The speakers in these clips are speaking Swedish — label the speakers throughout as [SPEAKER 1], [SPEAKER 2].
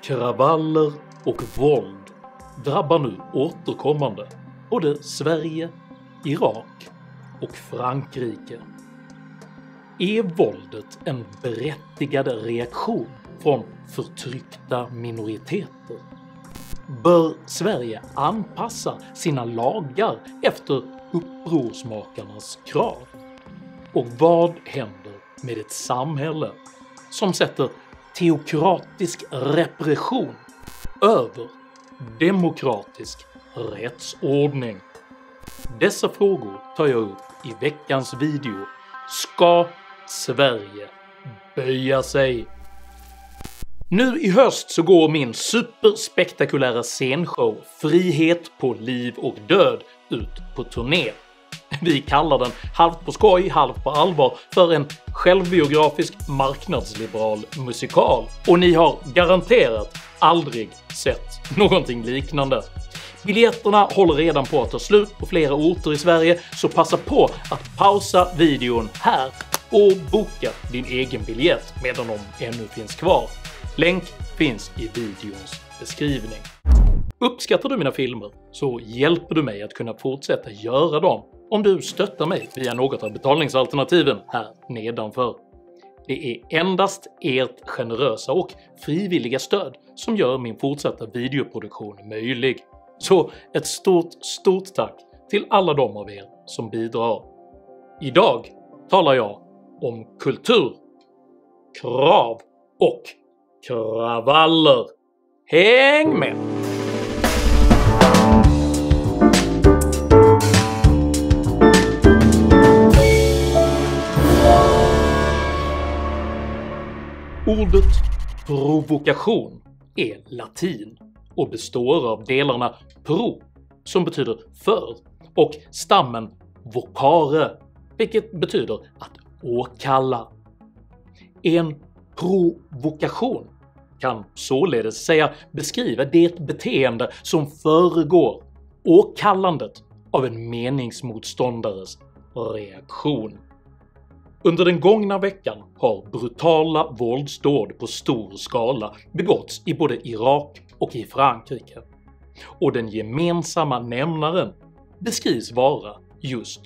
[SPEAKER 1] Kravaller och våld drabbar nu återkommande både Sverige, Irak och Frankrike. Är våldet en berättigad reaktion från förtryckta minoriteter? Bör Sverige anpassa sina lagar efter upprorsmakarnas krav? Och vad händer med ett samhälle som sätter teokratisk repression över demokratisk rättsordning? Dessa frågor tar jag upp i veckans video. Ska Sverige böja sig? Nu i höst så går min superspektakulära scenshow Frihet på liv och död ut på turné. Vi kallar den halvt på skoj, halvt på allvar för en självbiografisk marknadsliberal musikal, och ni har garanterat aldrig sett någonting liknande. Biljetterna håller redan på att ta slut på flera orter i Sverige, så passa på att pausa videon här och boka din egen biljett medan de ännu finns kvar. Länk finns i videons beskrivning. Uppskattar du mina filmer så hjälper du mig att kunna fortsätta göra dem om du stöttar mig via något av betalningsalternativen här nedanför. Det är endast ert generösa och frivilliga stöd som gör min fortsatta videoproduktion möjlig. Så ett stort tack till alla de av er som bidrar. Idag talar jag om kultur, krav och kravaller. Häng med! Ordet provokation är latin och består av delarna pro, som betyder för, och stammen vocare, vilket betyder att åkalla. En provokation kan således säga beskriva det beteende som föregår åkallandet av en meningsmotståndares reaktion. Under den gångna veckan har brutala våldsdåd på stor skala begåtts i både Irak och i Frankrike, och den gemensamma nämnaren beskrivs vara just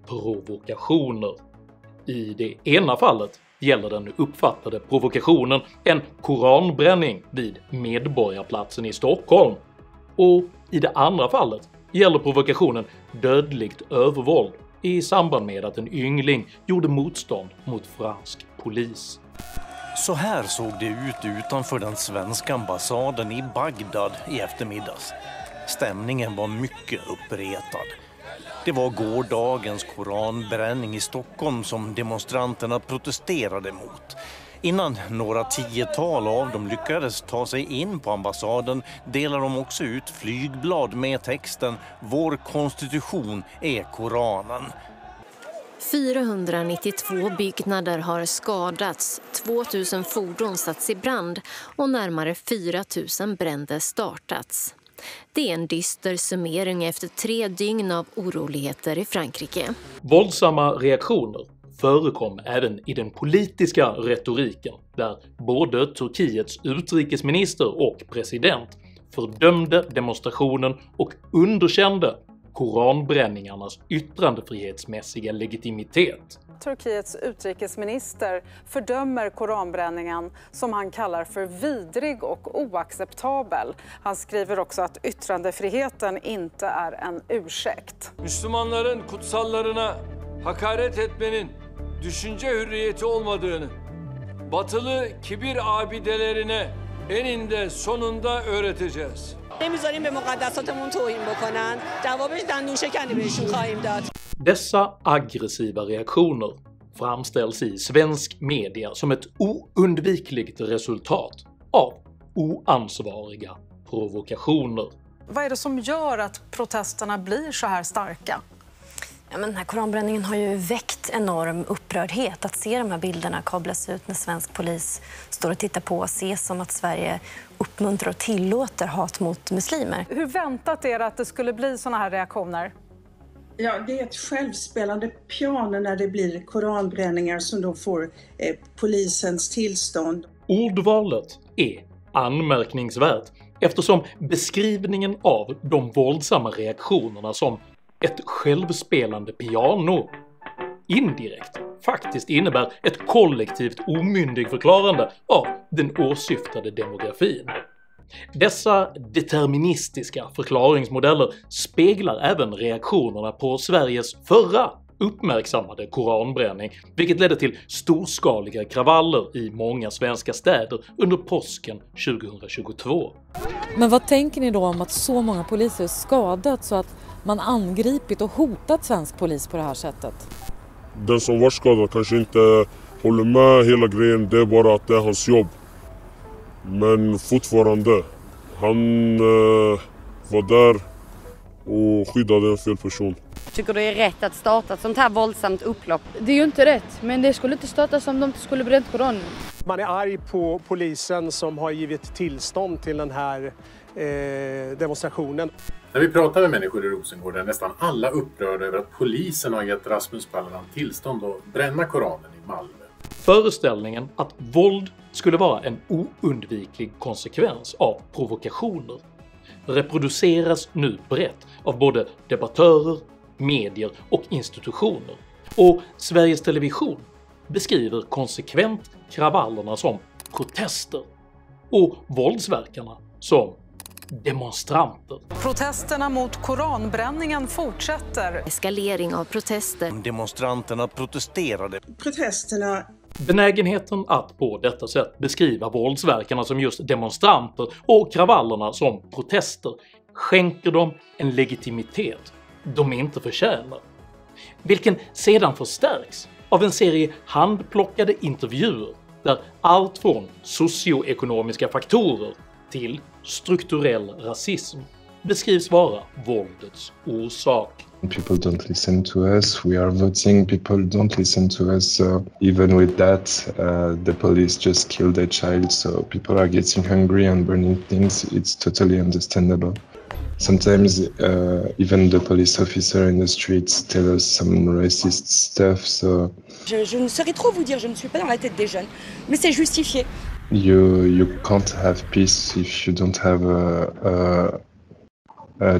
[SPEAKER 1] provokationer. I det ena fallet gäller den uppfattade provokationen en koranbränning vid Medborgarplatsen i Stockholm, och i det andra fallet gäller provokationen dödligt övervåld i samband med att en yngling gjorde motstånd mot fransk polis.
[SPEAKER 2] Så här såg det ut utanför den svenska ambassaden i Bagdad i eftermiddags. Stämningen var mycket uppretad. Det var gårdagens koranbränning i Stockholm som demonstranterna protesterade mot. Innan några tiotal av dem lyckades ta sig in på ambassaden delade de också ut flygblad med texten "Vår konstitution är Koranen".
[SPEAKER 3] 492 byggnader har skadats, 2000 fordon satts i brand och närmare 4000 bränder startats. Det är en dyster summering efter 3 dygn av oroligheter i Frankrike.
[SPEAKER 1] Våldsamma reaktioner förekom även i den politiska retoriken, där både Turkiets utrikesminister och president fördömde demonstrationen och underkände koranbränningarnas yttrandefrihetsmässiga legitimitet.
[SPEAKER 4] Turkiets utrikesminister fördömer koranbränningen som han kallar för vidrig och oacceptabel. Han skriver också att yttrandefriheten inte är en ursäkt.
[SPEAKER 5] Müslümanların kutsallarına hakaret etmenin düşünce hürriyeti olmadığını, batılı kibir abidelerine eninde sonunda öğreteceğiz.
[SPEAKER 6] نمیذاریم به مقدساتمون توهین بکنن. جوابش دندونشکنی بهشون خواهیم داد.
[SPEAKER 1] Dessa aggressiva reaktioner framställs i svensk media som ett oundvikligt resultat av oansvariga provokationer.
[SPEAKER 4] Vad är det som gör att protesterna blir så här starka?
[SPEAKER 7] Ja, men den här koranbränningen har ju väckt enorm upprördhet. Att se de här bilderna kablas ut när svensk polis står och tittar på ses som att Sverige uppmuntrar och tillåter hat mot muslimer.
[SPEAKER 4] Hur väntat är det att det skulle bli såna här reaktioner?
[SPEAKER 8] Ja, det är ett självspelande piano när det blir koranbränningar som då får polisens tillstånd.
[SPEAKER 1] Ordvalet är anmärkningsvärt eftersom beskrivningen av de våldsamma reaktionerna som ett självspelande piano indirekt faktiskt innebär ett kollektivt omyndigförklarande av den åsyftade demografin. Dessa deterministiska förklaringsmodeller speglar även reaktionerna på Sveriges förra uppmärksammade koranbränning, vilket ledde till storskaliga kravaller i många svenska städer under påsken 2022.
[SPEAKER 9] Men vad tänker ni då om att så många poliser skadats så att man angripit och hotat svensk polis på det här sättet?
[SPEAKER 10] Den som var skadad kanske inte håller med hela grejen, det är bara att det är hans jobb. Men fortfarande, han var där och skyddade en fel person.
[SPEAKER 11] Tycker du det är rätt att starta ett sånt här våldsamt upplopp?
[SPEAKER 12] Det är ju inte rätt, men det skulle inte startas om de inte skulle bränt Koranen.
[SPEAKER 13] Man är arg på polisen som har givit tillstånd till den här demonstrationen.
[SPEAKER 14] När vi pratar med människor i Rosengård är nästan alla upprörda över att polisen har gett Rasmus Paludan tillstånd att bränna Koranen i Malmö.
[SPEAKER 1] Föreställningen att våld skulle vara en oundviklig konsekvens av provokationer reproduceras nu brett av både debattörer, medier och institutioner, och Sveriges Television beskriver konsekvent kravallerna som protester och våldsverkarna som demonstranter.
[SPEAKER 4] Protesterna mot koranbränningen fortsätter.
[SPEAKER 3] Eskalering av protester.
[SPEAKER 2] Demonstranterna protesterade.
[SPEAKER 8] Protesterna.
[SPEAKER 1] Benägenheten att på detta sätt beskriva våldsverkarna som just demonstranter och kravallerna som protester skänker dem en legitimitet de inte förtjänar, vilken sedan förstärks av en serie handplockade intervjuer där allt från socioekonomiska faktorer till strukturell rasism beskrivs vara våldets orsak.
[SPEAKER 15] People don't listen to us, we are voting, people don't listen to us, so even with that the police just killed a child, so people are getting hungry and burning things. It's totally understandable. Sometimes even the police officer in the streets tell us some racist stuff, so...
[SPEAKER 16] Je ne saurais trop vous dire, je ne suis pas dans la tête des jeunes, mais c'est justifié.
[SPEAKER 15] You can't have peace if you don't have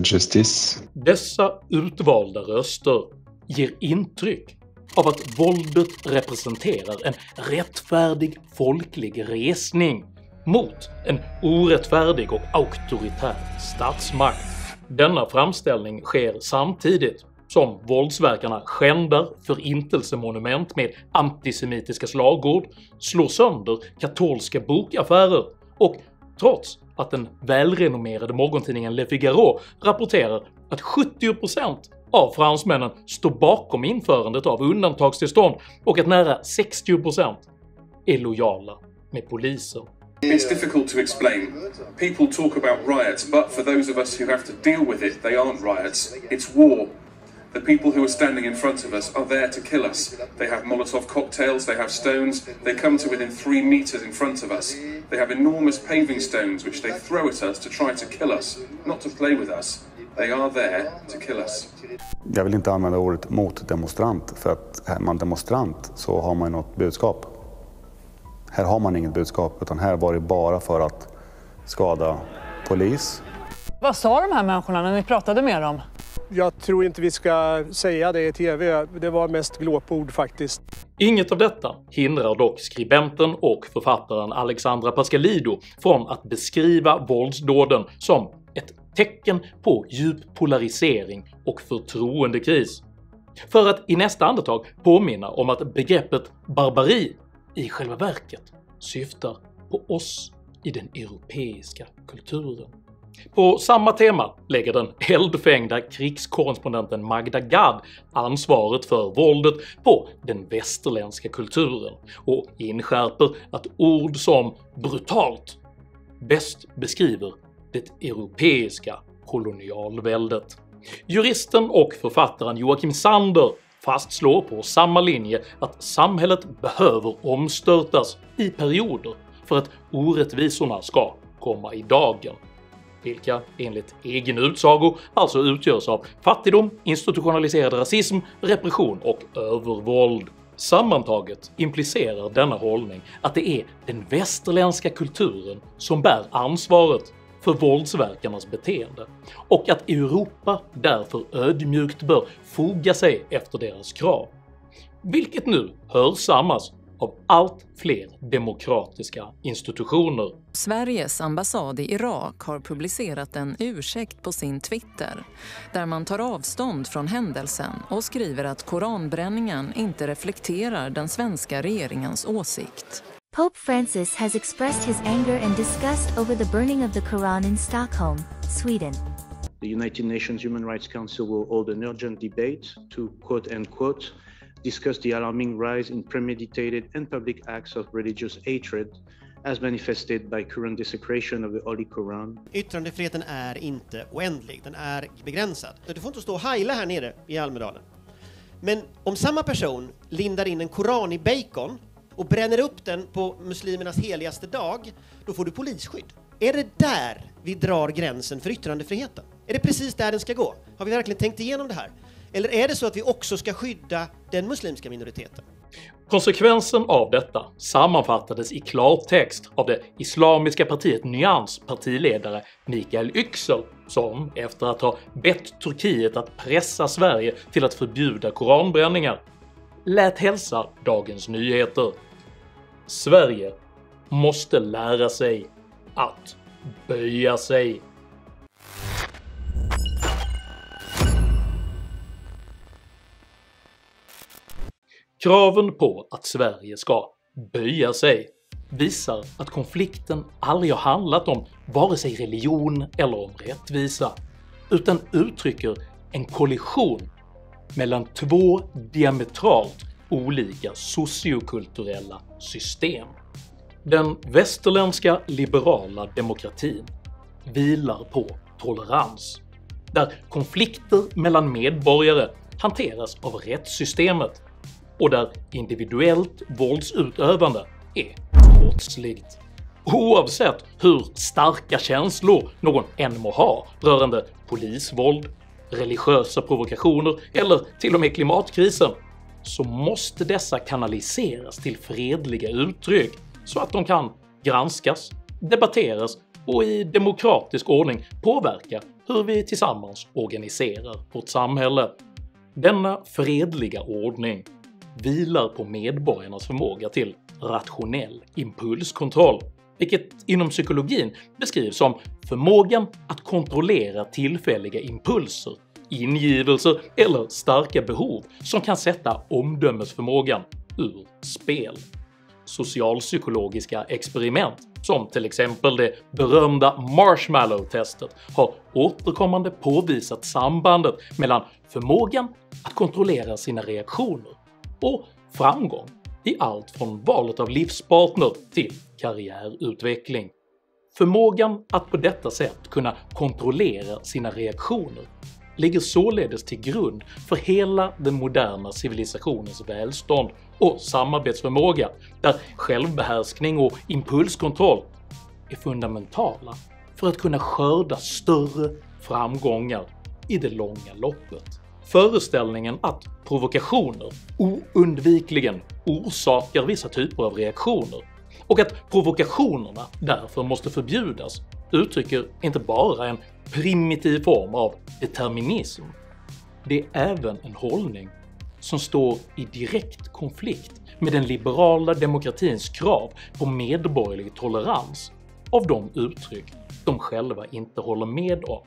[SPEAKER 15] justice.
[SPEAKER 1] Dessa utvalda röster ger intryck av att våldet representerar en rättfärdig folklig resning mot en orättfärdig och auktoritär statsmakt. Denna framställning sker samtidigt som våldsverkarna skändar förintelsemonument med antisemitiska slagord, slår sönder katolska bokaffärer och trots att den välrenommerade morgontidningen Le Figaro rapporterar att 70% av fransmännen står bakom införandet av undantagstillstånd och att nära 60% är lojala med polisen.
[SPEAKER 17] It's difficult to explain. People talk about riots, but for those of us who have to deal with it, they aren't riots, it's war. The people who are standing in front of us are there to kill us. They have Molotov cocktails, they have stones, they come to within 3 meters in front of us. They have enormous paving stones which they throw at us to try to kill us, not to play with us. They are there to kill us.
[SPEAKER 18] Jag vill inte använda ordet motdemonstrant, för att är man demonstrant så har man något budskap. Här har man inget budskap, utan här var det bara för att skada polis.
[SPEAKER 9] Vad sa de här människorna när ni pratade med dem?
[SPEAKER 13] Jag tror inte vi ska säga det i tv, det var mest glåpord faktiskt.
[SPEAKER 1] Inget av detta hindrar dock skribenten och författaren Alexandra Pascalidou från att beskriva våldsdåden som ett tecken på djup polarisering och förtroendekris. För att i nästa andetag påminna om att begreppet barbari i själva verket syftar på oss i den europeiska kulturen. På samma tema lägger den eldfängda krigskorrespondenten Magda Gad ansvaret för våldet på den västerländska kulturen och inskärper att ord som brutalt bäst beskriver det europeiska kolonialväldet. Juristen och författaren Joakim Sander fastslår på samma linje att samhället behöver omstörtas i perioder för att orättvisorna ska komma i dagen, vilka enligt egen utsago alltså utgörs av fattigdom, institutionaliserad rasism, repression och övervåld. Sammantaget implicerar denna hållning att det är den västerländska kulturen som bär ansvaret för våldsverkarnas beteende och att Europa därför ödmjukt bör foga sig efter deras krav, vilket nu hörsammas av allt fler demokratiska institutioner.
[SPEAKER 19] Sveriges ambassad i Irak har publicerat en ursäkt på sin Twitter där man tar avstånd från händelsen och skriver att koranbränningen inte reflekterar den svenska regeringens åsikt.
[SPEAKER 20] Pope Francis has expressed his anger and disgust over the burning of the Quran in Stockholm, Sweden.
[SPEAKER 21] The United Nations Human Rights Council will hold an urgent debate to, quote-unquote, discuss the alarming rise in premeditated and public acts of religious hatred as manifested by current desecration of the Holy Quran.
[SPEAKER 22] Yttrandefriheten är inte oändlig, den är begränsad. Du får inte stå och hajla här nere i Almedalen. Men om samma person lindar in en koran i bacon och bränner upp den på muslimernas heligaste dag, då får du polisskydd. Är det där vi drar gränsen för yttrandefriheten? Är det precis där den ska gå? Har vi verkligen tänkt igenom det här? Eller är det så att vi också ska skydda den muslimska minoriteten?
[SPEAKER 1] Konsekvensen av detta sammanfattades i klartext av det islamiska partiet Nyans partiledare Mikael Yüksel, som efter att ha bett Turkiet att pressa Sverige till att förbjuda koranbränningar lät hälsa Dagens Nyheter: Sverige måste lära sig att böja sig. Kraven på att Sverige ska böja sig visar att konflikten aldrig har handlat om vare sig religion eller om rättvisa, utan uttrycker en kollision mellan två diametralt olika sociokulturella system. Den västerländska liberala demokratin vilar på tolerans, där konflikter mellan medborgare hanteras av rättssystemet och där individuellt våldsutövande är brottsligt. Oavsett hur starka känslor någon än må ha rörande polisvåld, religiösa provokationer eller till och med klimatkrisen, så måste dessa kanaliseras till fredliga uttryck så att de kan granskas, debatteras och i demokratisk ordning påverka hur vi tillsammans organiserar vårt samhälle. Denna fredliga ordning vilar på medborgarnas förmåga till rationell impulskontroll, vilket inom psykologin beskrivs som förmågan att kontrollera tillfälliga impulser, ingivelser eller starka behov som kan sätta omdömesförmågan ur spel. Socialpsykologiska experiment, som till exempel det berömda marshmallow-testet, har återkommande påvisat sambandet mellan förmågan att kontrollera sina reaktioner och framgång i allt från valet av livspartner till karriärutveckling. Förmågan att på detta sätt kunna kontrollera sina reaktioner ligger således till grund för hela den moderna civilisationens välstånd och samarbetsförmåga, där självbehärskning och impulskontroll är fundamentala för att kunna skörda större framgångar i det långa loppet. Föreställningen att provokationer oundvikligen orsakar vissa typer av reaktioner och att provokationerna därför måste förbjudas uttrycker inte bara en primitiv form av determinism. Det är även en hållning som står i direkt konflikt med den liberala demokratins krav på medborgerlig tolerans av de uttryck de själva inte håller med om.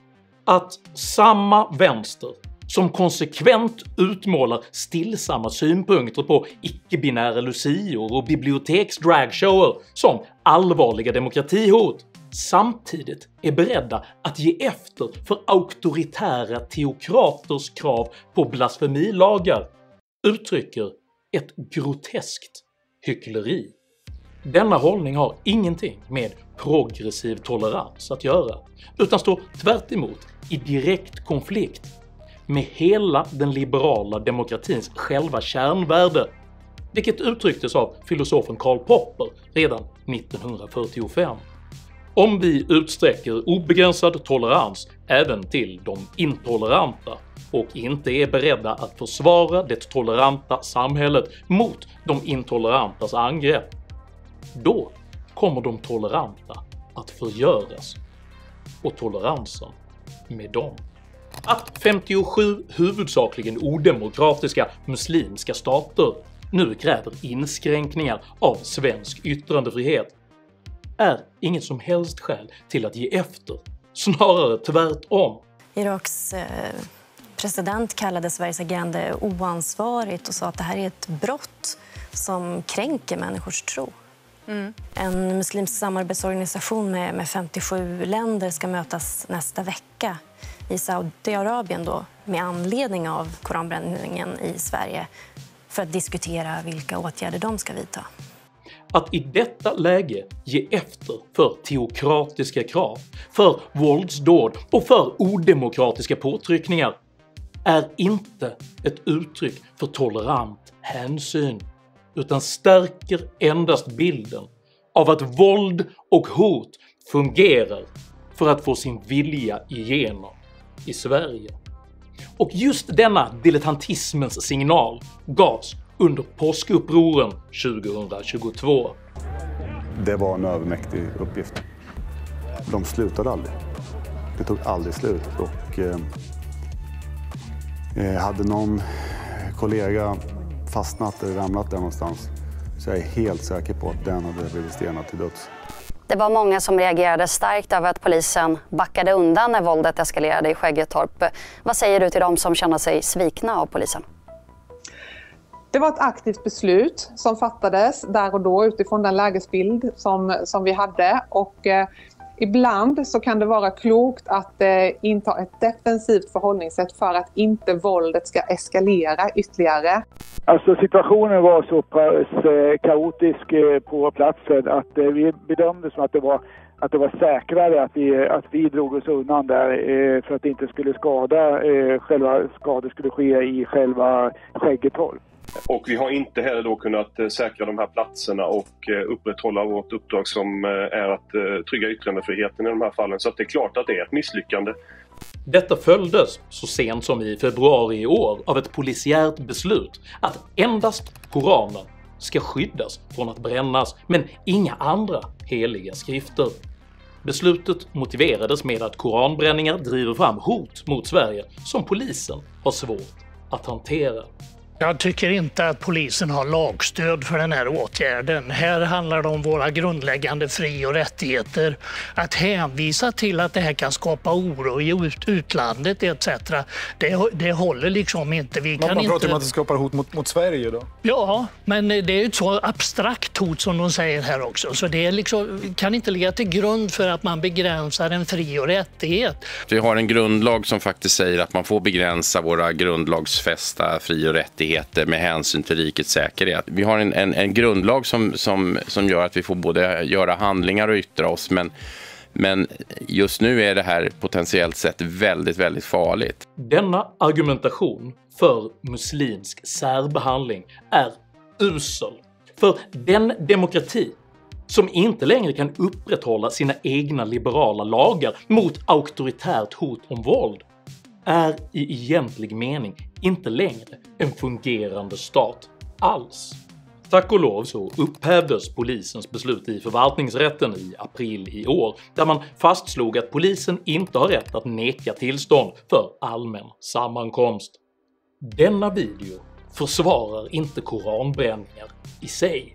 [SPEAKER 1] Att samma vänster som konsekvent utmålar stillsamma synpunkter på icke-binära lucior och biblioteksdragshower som allvarliga demokratihot samtidigt är beredda att ge efter för auktoritära teokraters krav på blasfemilagar uttrycker ett groteskt hyckleri. Denna hållning har ingenting med progressiv tolerans att göra, utan står tvärt emot i direkt konflikt med hela den liberala demokratins själva kärnvärde, vilket uttrycktes av filosofen Karl Popper redan 1945. Om vi utsträcker obegränsad tolerans även till de intoleranta och inte är beredda att försvara det toleranta samhället mot de intolerantas angrepp, då kommer de toleranta att förgöras och toleransen med dem. Att 57 huvudsakligen odemokratiska muslimska stater nu kräver inskränkningar av svensk yttrandefrihet är inget som helst skäl till att ge efter, snarare tvärtom.
[SPEAKER 7] Iraks president kallade Sveriges agerande oansvarigt och sa att det här är ett brott som kränker människors tro. En muslimsk samarbetsorganisation med 57 länder ska mötas nästa vecka i Saudiarabien då, med anledning av koranbränningen i Sverige för att diskutera vilka åtgärder de ska vidta.
[SPEAKER 1] Att i detta läge ge efter för teokratiska krav, för våldsdåd och för odemokratiska påtryckningar är inte ett uttryck för tolerant hänsyn, utan stärker endast bilden av att våld och hot fungerar för att få sin vilja igenom i Sverige. Och just denna dilettantismens signal gavs under påskupproren 2022.
[SPEAKER 18] Det var en övermäktig uppgift. De slutade aldrig. Det tog aldrig slut. Och hade någon kollega fastnat eller ramlat där någonstans så jag är helt säker på att den hade blivit stenad till döds.
[SPEAKER 5] Det var många som reagerade starkt över att polisen backade undan när våldet eskalerade i Skäggetorp. Vad säger du till dem som känner sig svikna av polisen?
[SPEAKER 6] Det var ett aktivt beslut som fattades där och då utifrån den lägesbild som vi hade. Och ibland så kan det vara klokt att inta ett defensivt förhållningssätt för att inte våldet ska eskalera ytterligare.
[SPEAKER 23] Alltså situationen var så pass kaotisk på platsen att vi bedömde som att det var säkrare att vi drog oss undan där för att det inte skulle själva skador skulle ske i själva Skäggetorp.
[SPEAKER 24] Och vi har inte heller då kunnat säkra de här platserna och upprätthålla vårt uppdrag som är att trygga yttrandefriheten i de här fallen. Så att det är klart att det är ett misslyckande.
[SPEAKER 1] Detta följdes så sent som i februari i år av ett polisiärt beslut att endast Koranen ska skyddas från att brännas, men inga andra heliga skrifter. Beslutet motiverades med att koranbränningar driver fram hot mot Sverige som polisen har svårt att hantera.
[SPEAKER 25] Jag tycker inte att polisen har lagstöd för den här åtgärden. Här handlar det om våra grundläggande fri- och rättigheter. Att hänvisa till att det här kan skapa oro i utlandet etc. Det håller liksom inte.
[SPEAKER 26] Man pratar om att det skapar hot mot Sverige då?
[SPEAKER 25] Ja, men det är ett så abstrakt hot som de säger här också. Så det är liksom, kan inte ligga till grund för att man begränsar en fri- och rättighet.
[SPEAKER 27] Vi har en grundlag som faktiskt säger att man får begränsa våra grundlagsfästa fri- och rättigheter med hänsyn till rikets säkerhet. Vi har en grundlag som gör att vi får både göra handlingar och yttra oss, men just nu är det här potentiellt sett väldigt, väldigt farligt.
[SPEAKER 1] Denna argumentation för muslimsk särbehandling är usel. För den demokrati som inte längre kan upprätthålla sina egna liberala lagar mot auktoritärt hot om våld är i egentlig mening inte längre en fungerande stat alls. Tack och lov så upphävdes polisens beslut i förvaltningsrätten i april i år, där man fastslog att polisen inte har rätt att neka tillstånd för allmän sammankomst. Denna video försvarar inte koranbränningar i sig.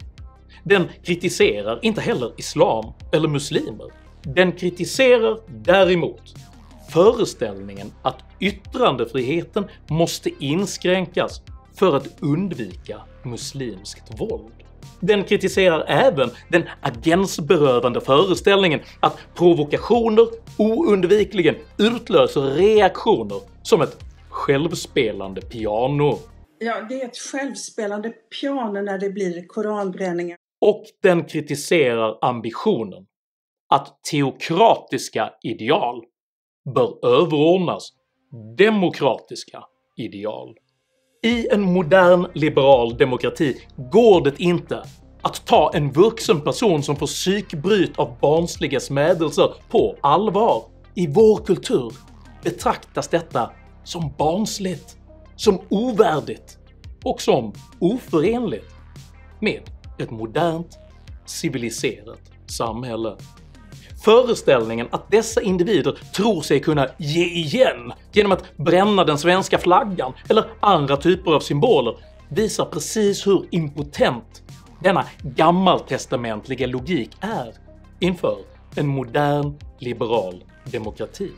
[SPEAKER 1] Den kritiserar inte heller islam eller muslimer. Den kritiserar däremot föreställningen att yttrandefriheten måste inskränkas för att undvika muslimskt våld. Den kritiserar även den agensberövande föreställningen att provokationer oundvikligen utlöser reaktioner som ett självspelande piano.
[SPEAKER 8] Ja, det är ett självspelande piano när det blir koranbränningar.
[SPEAKER 1] Och den kritiserar ambitionen att teokratiska ideal bör överordnas demokratiska ideal. I en modern liberal demokrati går det inte att ta en vuxen person som får psykbryt av barnsliga smädelser på allvar. I vår kultur betraktas detta som barnsligt, som ovärdigt och som oförenligt med ett modernt, civiliserat samhälle. Föreställningen att dessa individer tror sig kunna ge igen genom att bränna den svenska flaggan eller andra typer av symboler visar precis hur impotent denna gammaltestamentliga logik är inför en modern liberal demokrati.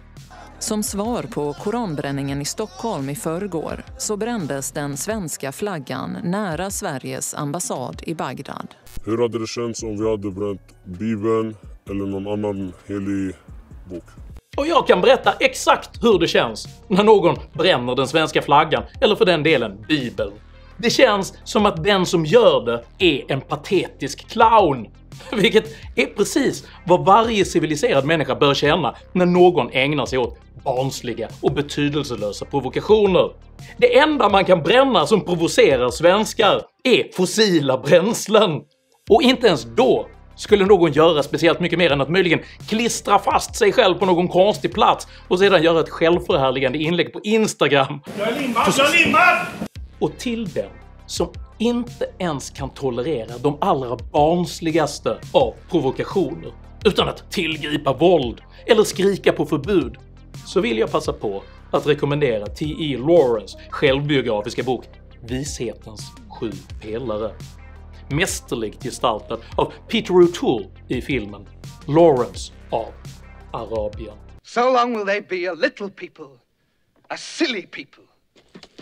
[SPEAKER 19] Som svar på koranbränningen i Stockholm i förrgår så brändes den svenska flaggan nära Sveriges ambassad i Bagdad.
[SPEAKER 2] Hur hade det känts om vi hade bränt Bibeln eller någon annan helig bok?
[SPEAKER 1] Och jag kan berätta exakt hur det känns när någon bränner den svenska flaggan eller för den delen Bibeln. Det känns som att den som gör det är en patetisk clown. Vilket är precis vad varje civiliserad människa bör känna när någon ägnar sig åt barnsliga och betydelselösa provokationer. Det enda man kan bränna som provocerar svenskar är fossila bränslen. Och inte ens då skulle någon göra speciellt mycket mer än att möjligen klistra fast sig själv på någon konstig plats och sedan göra ett självförhärligande inlägg på Instagram.
[SPEAKER 25] Jag är limmad!
[SPEAKER 1] Och till den som inte ens kan tolerera de allra barnsligaste av provokationer utan att tillgripa våld eller skrika på förbud, så vill jag passa på att rekommendera T.E. Lawrence självbiografiska bok Vishetens 7 pelare. Mästerligt gestaltad av Peter O'Toole i filmen Lawrence av Arabien.
[SPEAKER 3] So long will they be a little people, a silly people,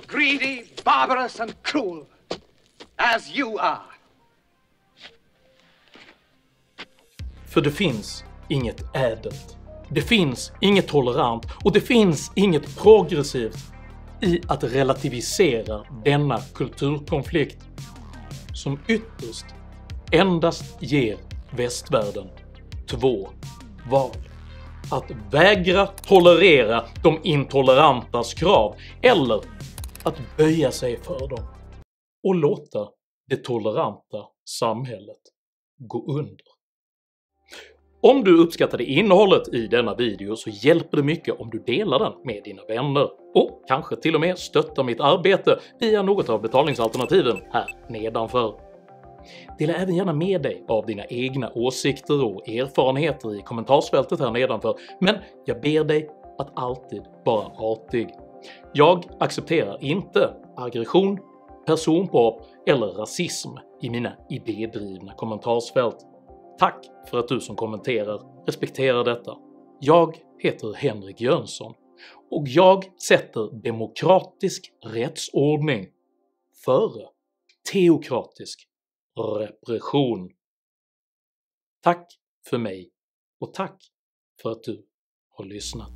[SPEAKER 3] greedy, barbarous and cruel, as you are.
[SPEAKER 1] För det finns inget ädelt, det finns inget tolerant och det finns inget progressivt i att relativisera denna kulturkonflikt som ytterst endast ger västvärlden 2 val. Att vägra tolerera de intolerantas krav eller att böja sig för dem och låta det toleranta samhället gå under. Om du uppskattade innehållet i denna video så hjälper det mycket om du delar den med dina vänner och kanske till och med stöttar mitt arbete via något av betalningsalternativen här nedanför. Dela även gärna med dig av dina egna åsikter och erfarenheter i kommentarsfältet här nedanför, men jag ber dig att alltid vara artig. Jag accepterar inte aggression, personpåhopp eller rasism i mina idédrivna kommentarsfält. Tack för att du som kommenterar respekterar detta. Jag heter Henrik Jönsson och jag sätter demokratisk rättsordning före teokratisk repression. Tack för mig och tack för att du har lyssnat.